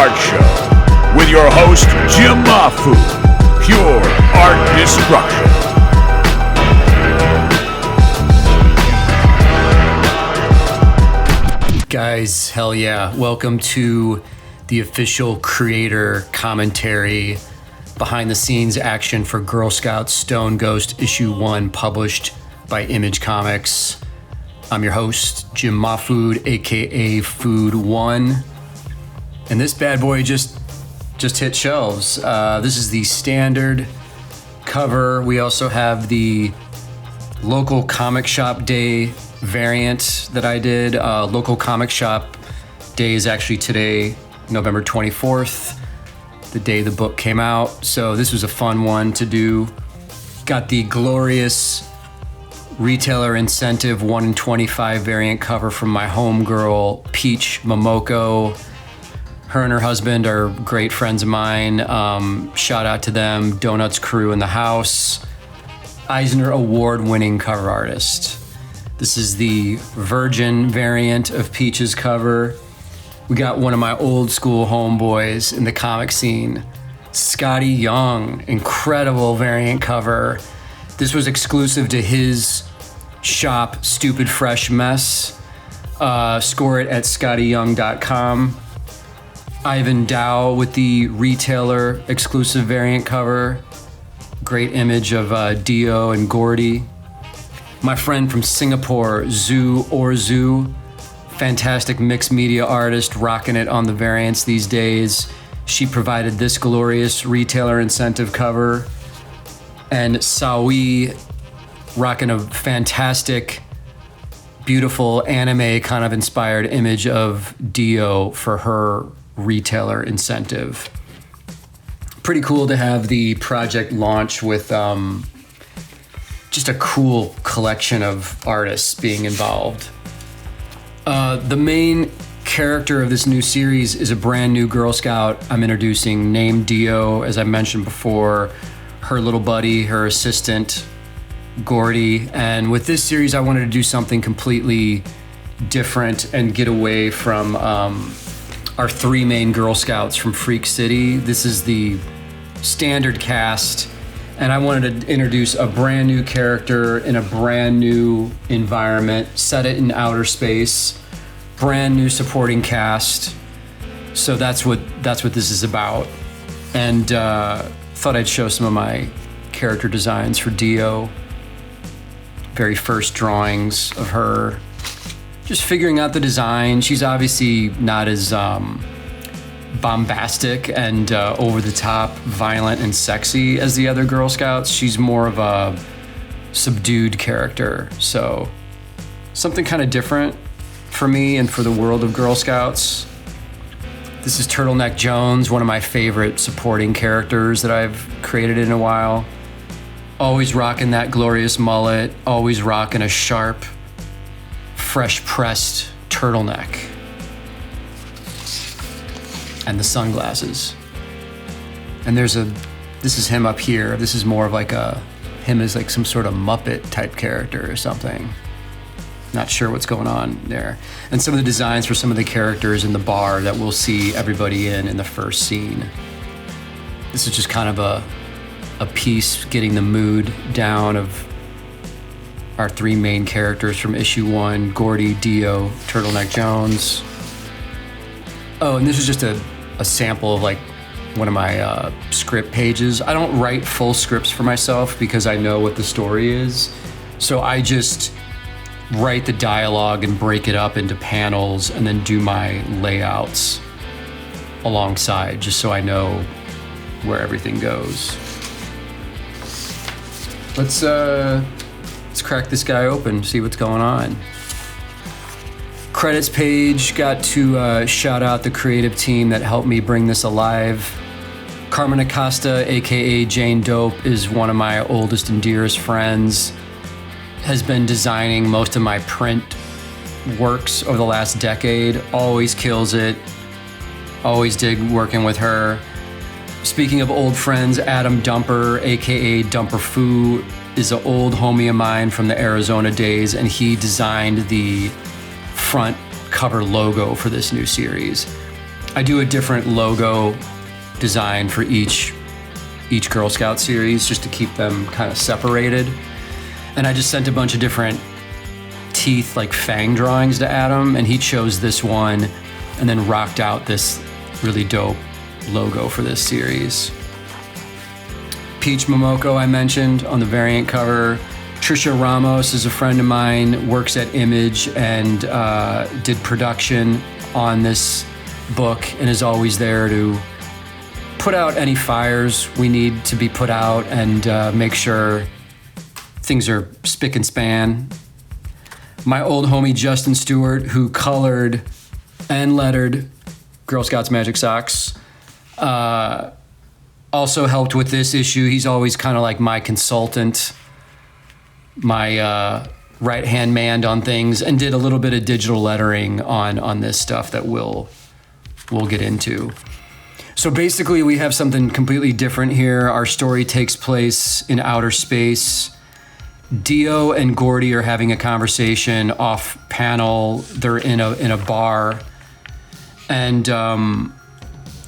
Art Show with your host, Jim Mahfood. Pure art destruction. Guys, hell yeah. Welcome to the official creator commentary, behind the scenes action for Girl Scouts Stone Ghost Issue 1, published by Image Comics. I'm your host, Jim Mahfood, aka Food One. And this bad boy just hit shelves. This is the standard cover. We also have the local comic shop day variant that I did. Local comic shop day is actually today, November 24th, the day the book came out. So this was a fun one to do. Got the glorious retailer incentive 1 in 25 variant cover from my homegirl, Peach Momoko. Her and her husband are great friends of mine. Shout out to them. Donuts crew in the house. Eisner Award-winning cover artist. This is the Virgin variant of Peach's cover. We got one of my old school homeboys in the comic scene, Scotty Young. Incredible variant cover. This was exclusive to his shop, Stupid Fresh Mess. Score it at scottyyoung.com. Ivan Dow with the retailer exclusive variant cover. Great image of Dio and Gordy. My friend from Singapore, Zhu or Zhu, fantastic mixed media artist, rocking it on the variants these days. She provided this glorious retailer incentive cover. And Sawi, rocking a fantastic, beautiful anime kind of inspired image of Dio for her retailer incentive. Pretty cool to have the project launch with just a cool collection of artists being involved. The main character of this new series is a brand new Girl Scout I'm introducing, named Dio, as I mentioned before, her little buddy, her assistant, Gordy. And with this series, I wanted to do something completely different and get away from our three main Girl Scouts from Freak City. This is the standard cast, and I wanted to introduce a brand new character in a brand new environment, set it in outer space, brand new supporting cast. So that's what this is about. And thought I'd show some of my character designs for Dio. Very first drawings of her. Just figuring out the design. She's obviously not as bombastic and over the top, violent and sexy as the other Girl Scouts. She's more of a subdued character. So something kind of different for me and for the world of Girl Scouts. This is Turtleneck Jones, one of my favorite supporting characters that I've created in a while. Always rocking that glorious mullet, always rocking a sharp, fresh pressed turtleneck. And the sunglasses. And this is him up here. This is more of like him as like some sort of Muppet type character or something. Not sure what's going on there. And some of the designs for some of the characters in the bar that we'll see everybody in the first scene. This is just kind of a piece getting the mood down of our three main characters from issue 1, Gordy, Dio, Turtleneck Jones. Oh, and this is just a sample of like one of my script pages. I don't write full scripts for myself because I know what the story is. So I just write the dialogue and break it up into panels and then do my layouts alongside, just so I know where everything goes. Let's crack this guy open, see what's going on. Credits page, got to shout out the creative team that helped me bring this alive. Carmen Acosta, aka Jane Dope, is one of my oldest and dearest friends. Has been designing most of my print works over the last decade. Always kills it. Always dig working with her. Speaking of old friends, Adam Dumper, aka Dumper Foo, is an old homie of mine from the Arizona days, and he designed the front cover logo for this new series. I do a different logo design for each Girl Scout series just to keep them kind of separated. And I just sent a bunch of different teeth, like fang drawings to Adam, and he chose this one and then rocked out this really dope logo for this series. Peach Momoko I mentioned on the variant cover. Tricia Ramos is a friend of mine, works at Image and did production on this book and is always there to put out any fires we need to be put out and make sure things are spick and span. My old homie Justin Stewart, who colored and lettered Girl Scouts Magic Socks, also helped with this issue. He's always kind of like my consultant, my right-hand man on things, and did a little bit of digital lettering on this stuff that we'll get into. So basically we have something completely different here. Our story takes place in outer space. Dio and Gordy are having a conversation off panel. They're in a bar, and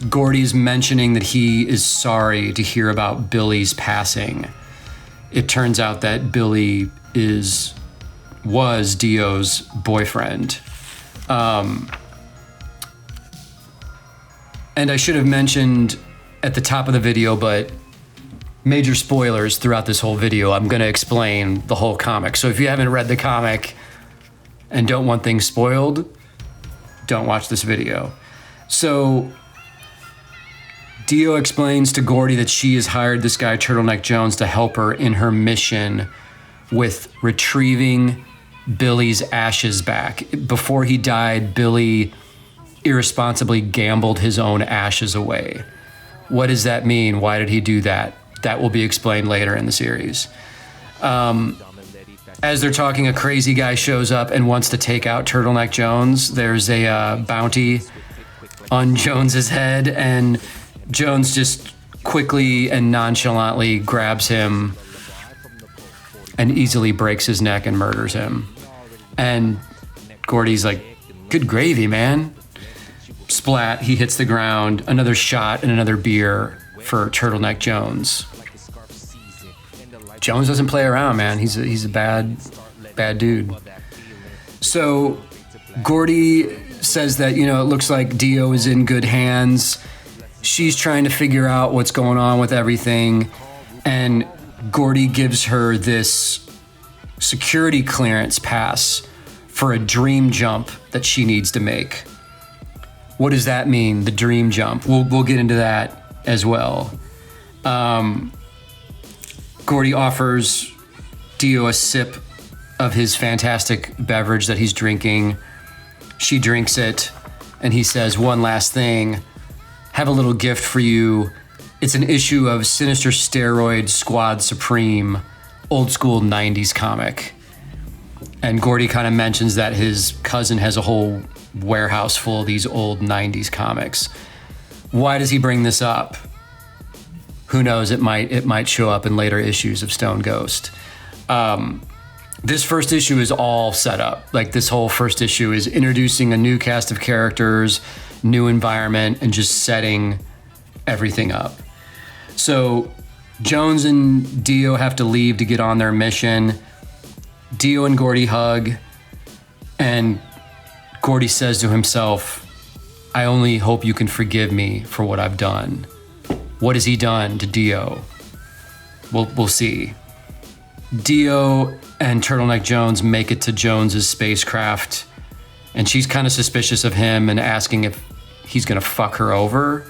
Gordy's mentioning that he is sorry to hear about Billy's passing. It turns out that Billy was Dio's boyfriend. And I should have mentioned at the top of the video, but major spoilers throughout this whole video. I'm going to explain the whole comic. So if you haven't read the comic and don't want things spoiled, don't watch this video. So Dio explains to Gordy that she has hired this guy, Turtleneck Jones, to help her in her mission with retrieving Billy's ashes back. Before he died, Billy irresponsibly gambled his own ashes away. What does that mean? Why did he do that? That will be explained later in the series. As they're talking, a crazy guy shows up and wants to take out Turtleneck Jones. There's a bounty on Jones's head, and Jones just quickly and nonchalantly grabs him and easily breaks his neck and murders him. And Gordy's like, good gravy, man. Splat, he hits the ground. Another shot and another beer for Turtleneck Jones. Jones doesn't play around, man. He's a bad dude. So Gordy says that, it looks like Dio is in good hands. She's trying to figure out what's going on with everything. And Gordy gives her this security clearance pass for a dream jump that she needs to make. What does that mean, the dream jump? We'll get into that as well. Gordy offers Dio a sip of his fantastic beverage that he's drinking. She drinks it, and he says, one last thing, have a little gift for you. It's an issue of Sinister Steroid Squad Supreme, old school 90s comic. And Gordy kind of mentions that his cousin has a whole warehouse full of these old 90s comics. Why does he bring this up? Who knows? It might show up in later issues of Stone Ghost. This first issue is all set up. Like, this whole first issue is introducing a new cast of characters, new environment, and just setting everything up. So Jones and Dio have to leave to get on their mission. Dio and Gordy hug, and Gordy says to himself, I only hope you can forgive me for what I've done. What has he done to Dio? We'll see. Dio and Turtleneck Jones make it to Jones's spacecraft, and she's kind of suspicious of him and asking if he's gonna fuck her over.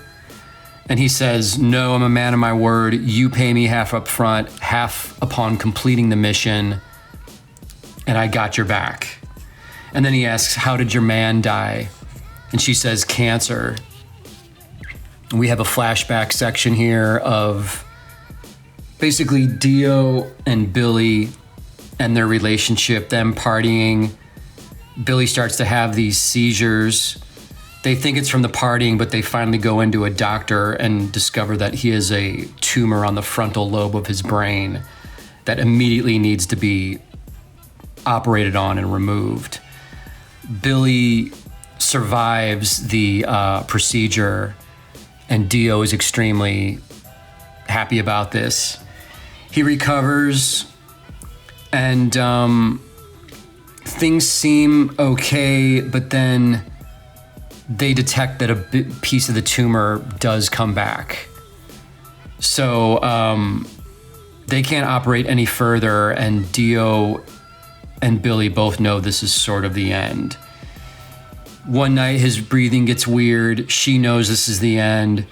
And he says, no, I'm a man of my word. You pay me half up front, half upon completing the mission, and I got your back. And then he asks, how did your man die? And she says, cancer. We have a flashback section here of basically Dio and Billy and their relationship, them partying. Billy starts to have these seizures. They think it's from the partying, but they finally go into a doctor and discover that he has a tumor on the frontal lobe of his brain that immediately needs to be operated on and removed. Billy survives the procedure, and Dio is extremely happy about this. He recovers, and things seem okay, but then they detect that a piece of the tumor does come back. So they can't operate any further, and Dio and Billy both know this is sort of the end. One night his breathing gets weird. She knows this is the end.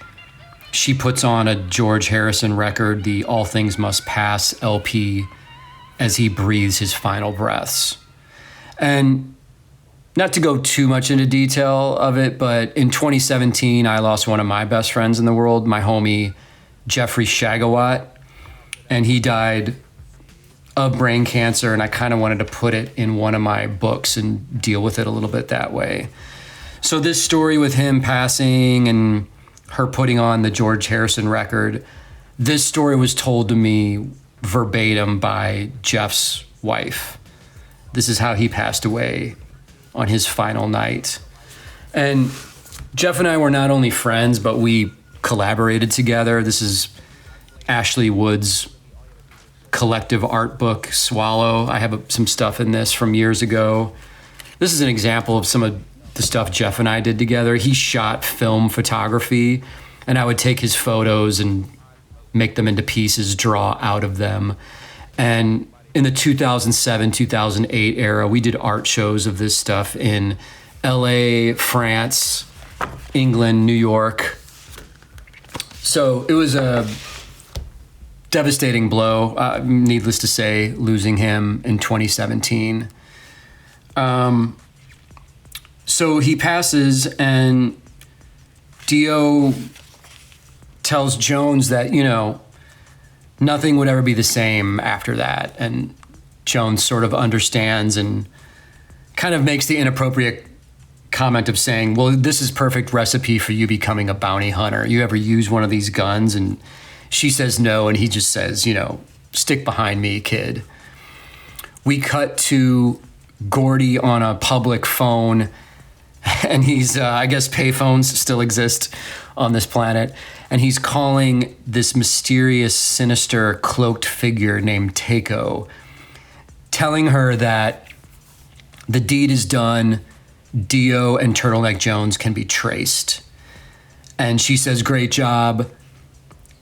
She puts on a George Harrison record, the All Things Must Pass LP, as he breathes his final breaths. And not to go too much into detail of it, but in 2017, I lost one of my best friends in the world, my homie Jeffrey Shagawat, and he died of brain cancer, and I kind of wanted to put it in one of my books and deal with it a little bit that way. So this story with him passing and her putting on the George Harrison record, this story was told to me verbatim by Jeff's wife. This is how he passed away on his final night. And Jeff and I were not only friends, but we collaborated together. This is Ashley Wood's collective art book, Swallow. I have some stuff in this from years ago. This is an example of some of the stuff Jeff and I did together. He shot film photography, and I would take his photos and make them into pieces, draw out of them. And in the 2007, 2008 era, we did art shows of this stuff in LA, France, England, New York. So it was a devastating blow, needless to say, losing him in 2017. So he passes, and Dio tells Jones that, nothing would ever be the same after that. And Jones sort of understands and kind of makes the inappropriate comment of saying, well, this is perfect recipe for you becoming a bounty hunter. You ever use one of these guns? And she says no, and he just says, stick behind me, kid. We cut to Gordy on a public phone, and he's, I guess payphones still exist on this planet, and he's calling this mysterious, sinister, cloaked figure named Takeo, telling her that the deed is done, Dio and Turtleneck Jones can be traced. And she says, great job.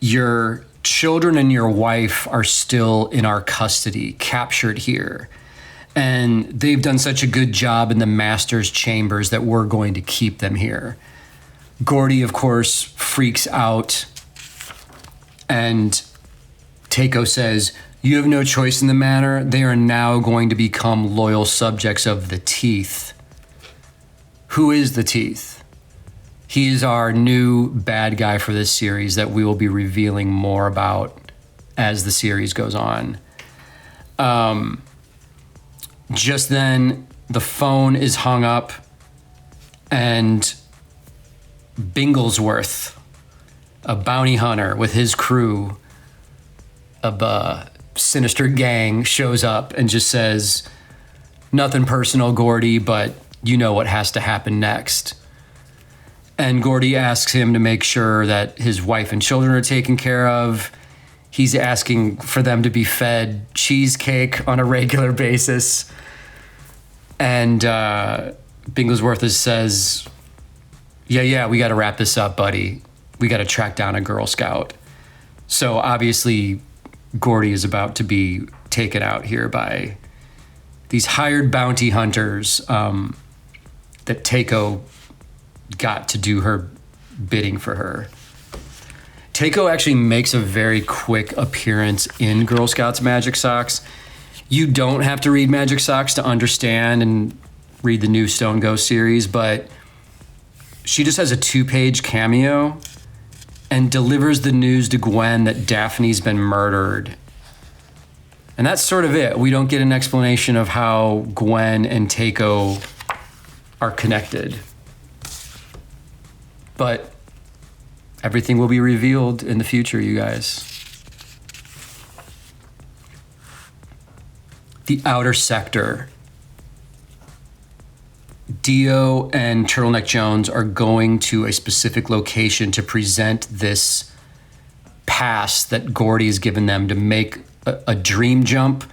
Your children and your wife are still in our custody, captured here. And they've done such a good job in the master's chambers that we're going to keep them here. Gordy, of course, freaks out. And Takeo says, you have no choice in the matter. They are now going to become loyal subjects of the Teeth. Who is the Teeth? He is our new bad guy for this series that we will be revealing more about as the series goes on. Just then, the phone is hung up, and Binglesworth, a bounty hunter with his crew of a sinister gang, shows up and just says, nothing personal, Gordy, but you know what has to happen next. And Gordy asks him to make sure that his wife and children are taken care of. He's asking for them to be fed cheesecake on a regular basis. And Binglesworth says, yeah, we got to wrap this up, buddy. We got to track down a Girl Scout. So obviously, Gordy is about to be taken out here by these hired bounty hunters that Takeo got to do her bidding for her. Takeo actually makes a very quick appearance in Girl Scouts Magic Socks. You don't have to read Magic Socks to understand and read the new Stone Ghost series, but she just has a 2-page cameo and delivers the news to Gwen that Daphne's been murdered. And that's sort of it. We don't get an explanation of how Gwen and Takeo are connected. But everything will be revealed in the future, you guys. The outer sector. Dio and Turtleneck Jones are going to a specific location to present this pass that Gordy has given them to make a dream jump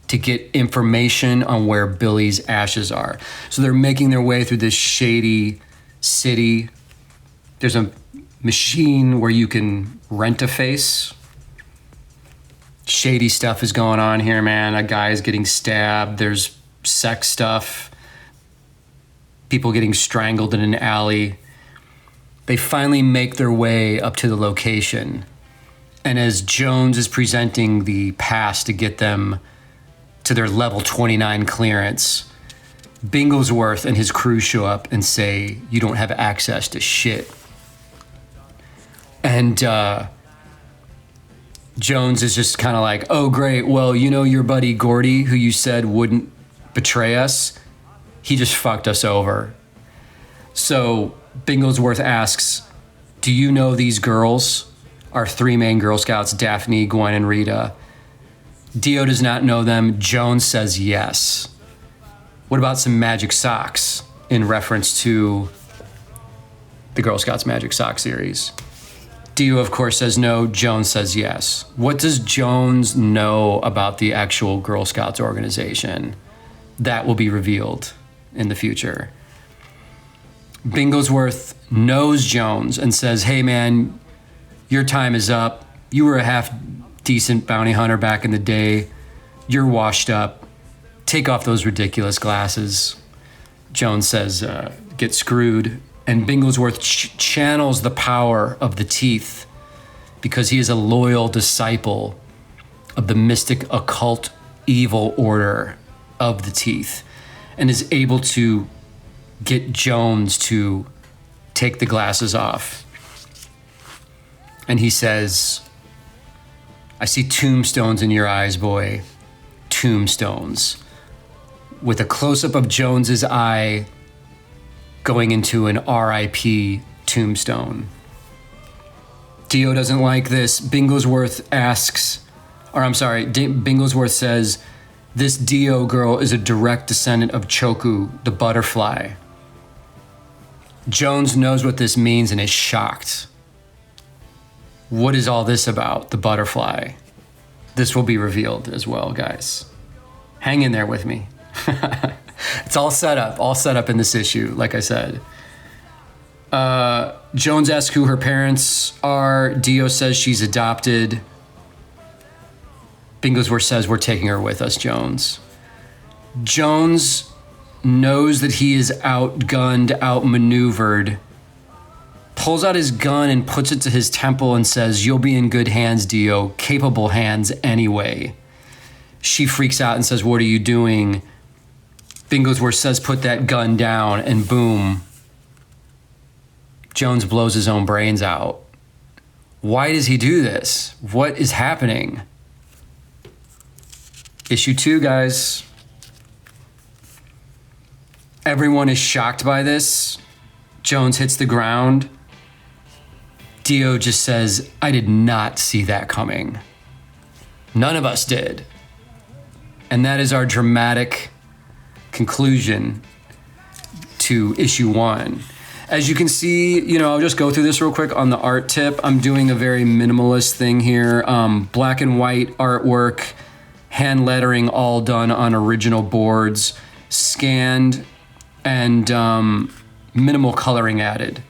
to get information on where Billy's ashes are. So they're making their way through this shady city. There's a machine where you can rent a face. Shady stuff is going on here, man. A guy is getting stabbed. There's sex stuff. People getting strangled in an alley. They finally make their way up to the location. And as Jones is presenting the pass to get them to their level 29 clearance, Bigglesworth and his crew show up and say, you don't have access to shit. And Jones is just kind of like, oh, great. Well, you know your buddy Gordy, who you said wouldn't betray us? He just fucked us over. So Bigglesworth asks, do you know these girls? Our three main Girl Scouts, Daphne, Gwen, and Rita. Dio does not know them. Jones says yes. What about some magic socks? In reference to the Girl Scouts Magic Sock series. Dio, of course, says no. Jones says yes. What does Jones know about the actual Girl Scouts organization? That will be revealed in the future. Bigglesworth knows Jones and says, hey, man, your time is up. You were a half-decent bounty hunter back in the day. You're washed up. Take off those ridiculous glasses. Jones says, get screwed. And Bigglesworth channels the power of the teeth because he is a loyal disciple of the mystic occult evil order of the teeth and is able to get Jones to take the glasses off. And he says, I see tombstones in your eyes, boy. Tombstones. With a close-up of Jones's eye going into an R.I.P. tombstone. Dio doesn't like this. Bigglesworth says, this Dio girl is a direct descendant of Choku, the butterfly. Jones knows what this means and is shocked. What is all this about, the butterfly? This will be revealed as well, guys. Hang in there with me. It's all set up in this issue, like I said. Jones asks who her parents are. Dio says she's adopted. Bigglesworth says we're taking her with us, Jones. Jones knows that he is outgunned, outmaneuvered, pulls out his gun and puts it to his temple and says, you'll be in good hands, Dio, capable hands anyway. She freaks out and says, what are you doing? Bigglesworth says, put that gun down, and boom, Jones blows his own brains out. Why does he do this? What is happening? Issue 2, guys. Everyone is shocked by this. Jones hits the ground. Dio just says, I did not see that coming. None of us did. And that is our dramatic conclusion to issue 1. As you can see, I'll just go through this real quick on the art tip. I'm doing a very minimalist thing here. Black and white artwork, hand lettering, all done on original boards, scanned, and minimal coloring added.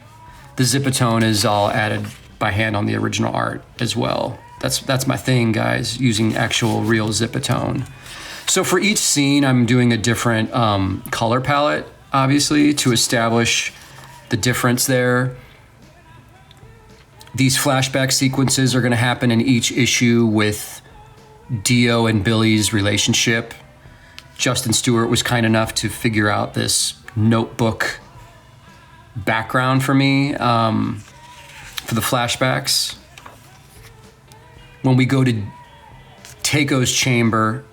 The Zipatone is all added by hand on the original art as well. That's my thing, guys, using actual real Zipatone. So for each scene, I'm doing a different color palette, obviously, to establish the difference there. These flashback sequences are going to happen in each issue with Dio and Billy's relationship. Justin Stewart was kind enough to figure out this notebook background for me for the flashbacks. When we go to Teiko's chamber,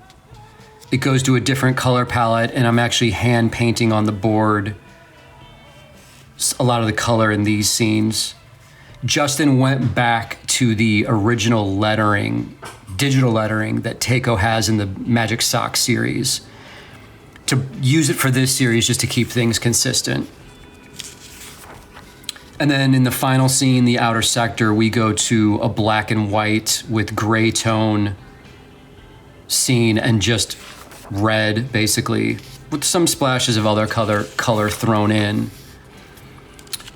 it goes to a different color palette, and I'm actually hand painting on the board a lot of the color in these scenes. Justin went back to the original lettering, digital lettering that Teiko has in the Magic Sock series, to use it for this series just to keep things consistent. And then in the final scene, the outer sector, we go to a black and white with gray tone scene and just red, basically, with some splashes of other color thrown in.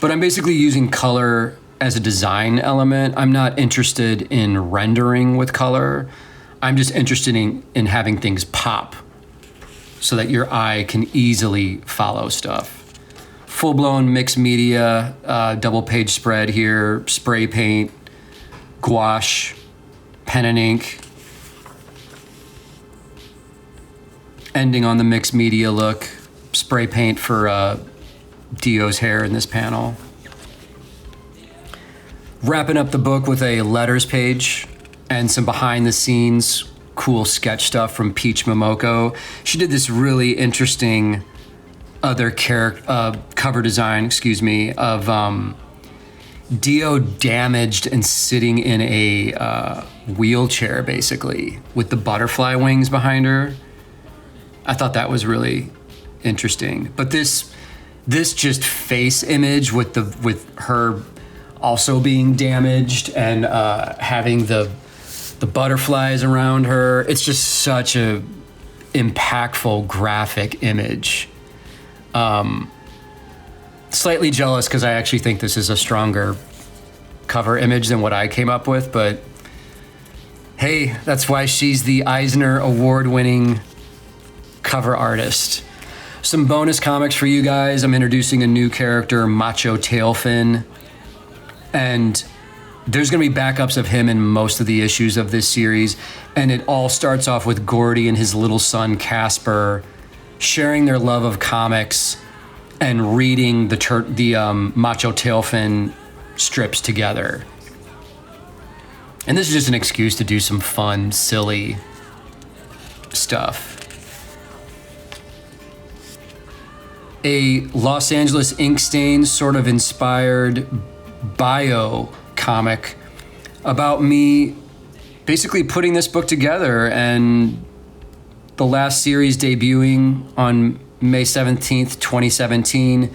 But I'm basically using color as a design element. I'm not interested in rendering with color. I'm just interested in having things pop so that your eye can easily follow stuff. Full-blown mixed media, double page spread here, spray paint, gouache, pen and ink. Ending on the mixed media look, spray paint for Dio's hair in this panel. Wrapping up the book with a letters page and some behind the scenes cool sketch stuff from Peach Momoko. She did this really interesting other cover design, of Dio damaged and sitting in a wheelchair, basically, with the butterfly wings behind her. I thought that was really interesting. But this just face image with her also being damaged and having the butterflies around her, it's just such a impactful graphic image. Slightly jealous because I actually think this is a stronger cover image than what I came up with, but hey, that's why she's the Eisner Award-winning cover artist. Some bonus comics for you guys. I'm introducing a new character, Macho Tailfin, and there's going to be backups of him in most of the issues of this series, and it all starts off with Gordy and his little son Casper sharing their love of comics and reading the Macho Tailfin strips together. And this is just an excuse to do some fun, silly stuff. A Los Angeles Inkstain sort of inspired bio comic about me basically putting this book together, and the last series debuting on May 17th, 2017,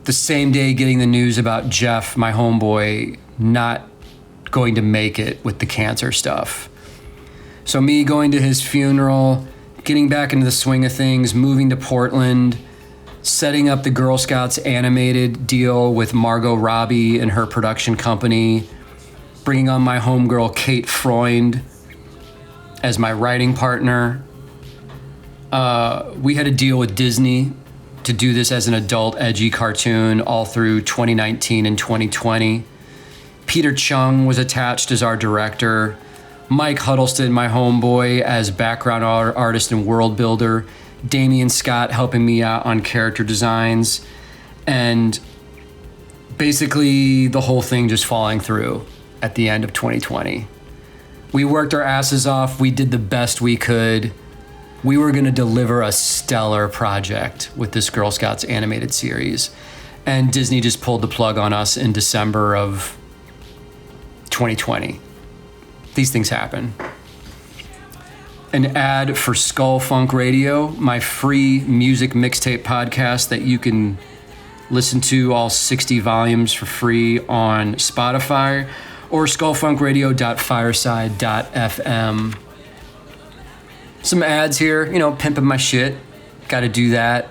the same day getting the news about Jeff, my homeboy, not going to make it with the cancer stuff. So me going to his funeral, getting back into the swing of things, moving to Portland, setting up the Girl Scouts animated deal with Margot Robbie and her production company, bringing on my homegirl Kate Freund as my writing partner. We had a deal with Disney to do this as an adult edgy cartoon all through 2019 and 2020. Peter Chung was attached as our director. Mike Huddleston, my homeboy, as background artist and world builder. Damian Scott helping me out on character designs. And basically the whole thing just falling through at the end of 2020. We worked our asses off. We did the best we could. We were going to deliver a stellar project with this Girl Scouts animated series. And Disney just pulled the plug on us in December of 2020. These things happen. An ad for Skull Funk Radio, my free music mixtape podcast that you can listen to all 60 volumes for free on Spotify or skullfunkradio.fireside.fm. Some ads here, pimping my shit. Got to do that.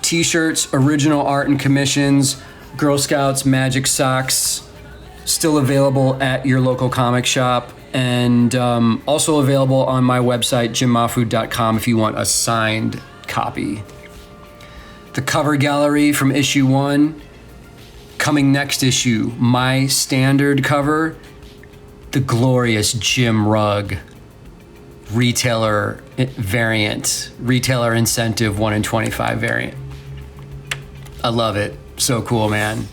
T-shirts, original art and commissions, Girl Scouts magic socks, still available at your local comic shop, and also available on my website, jimmahfood.com, if you want a signed copy. The cover gallery from issue 1. Coming next issue, my standard cover, the glorious Jim Rugg retailer variant, retailer incentive 1 in 25 variant. I love it. So cool, man.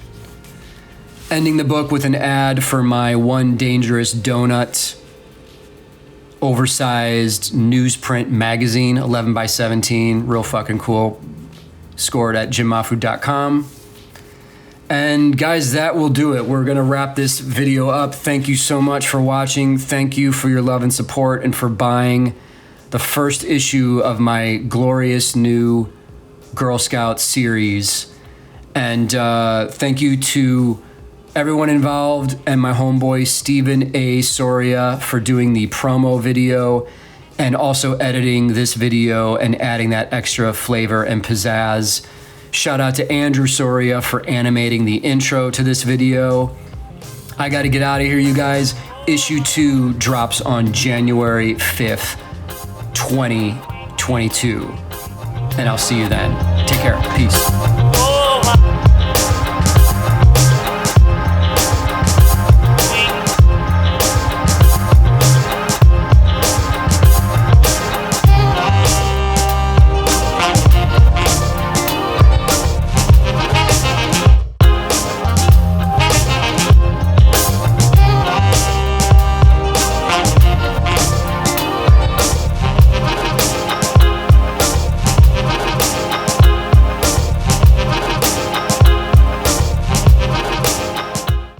Ending the book with an ad for my One Dangerous Donut oversized newsprint magazine, 11 by 17, real fucking cool. Scored at jimmahfood.com. And guys, that will do it. We're gonna wrap this video up. Thank you so much for watching. Thank you for your love and support and for buying the first issue of my glorious new Girl Scout series. And thank you to everyone involved and my homeboy Stephen A. Soria for doing the promo video and also editing this video and adding that extra flavor and pizzazz. Shout out to Andrew Soria for animating the intro to this video. I got to get out of here, you guys. Issue 2 drops on January 5th, 2022. And I'll see you then. Take care. Peace.